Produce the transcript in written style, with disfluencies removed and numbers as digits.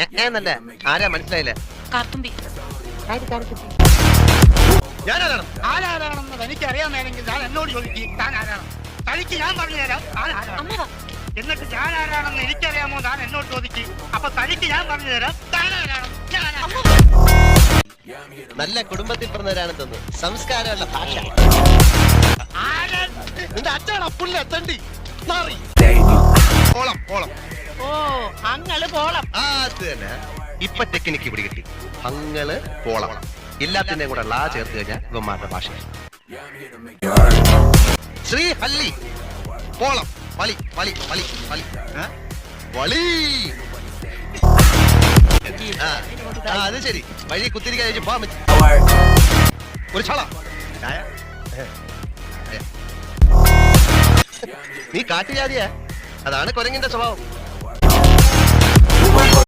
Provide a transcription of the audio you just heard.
എന്നല്ല ആരാ മനസ്സിലായില്ല. കാർത്തുമ്പി. ഞാനാരാണ്? ആരാണെന്ന് തനിക്കറിയാൻ വേണമെങ്കിൽ ഞാൻ എന്നോട് ചോദിക്കും. താൻ ആരാണ്? തനിക്ക് ഞാൻ പറഞ്ഞു തരാം താൻ ആരാണ്. എന്നിട്ട് ഞാൻ ആരാണെന്ന് എനിക്കറിയാമോ താൻ എന്നോട് ചോദിക്കും. അപ്പൊ തനിക്ക് ഞാൻ പറഞ്ഞു തരാം താൻ ആരാണ്. നല്ല കുടുംബത്തിൽ പിറന്നവരാണ് തോന്നുന്നു. സംസ്കാരമുള്ള ഭാഷ. നിന്റെ അച്ഛനാ പുല്ല തണ്ടി. പോളം പോളം. ഓ അങ്ങള് പോളം. അത് തന്നെ. ഇപ്പൊ ടെക്നിക്ക് പിടി കിട്ടി. അങ്ങള് പോളം. എല്ലാത്തിന്റെയും കൂടെ ലാ ചേർത്ത് കഴിഞ്ഞാൽ ഇവന്മാരുടെ ഭാഷ. ശ്രീ ഹല്ലി പോളം വളി വളി വളി വളി വളി. അത് ശരി. വഴി കുത്തിരിക്കാൻ പോകാൻ പറ്റും. ഒരു ചള നീ കാട്ടുജാതിയാ. അതാണ് കൊരങ്ങിന്റെ സ്വഭാവം.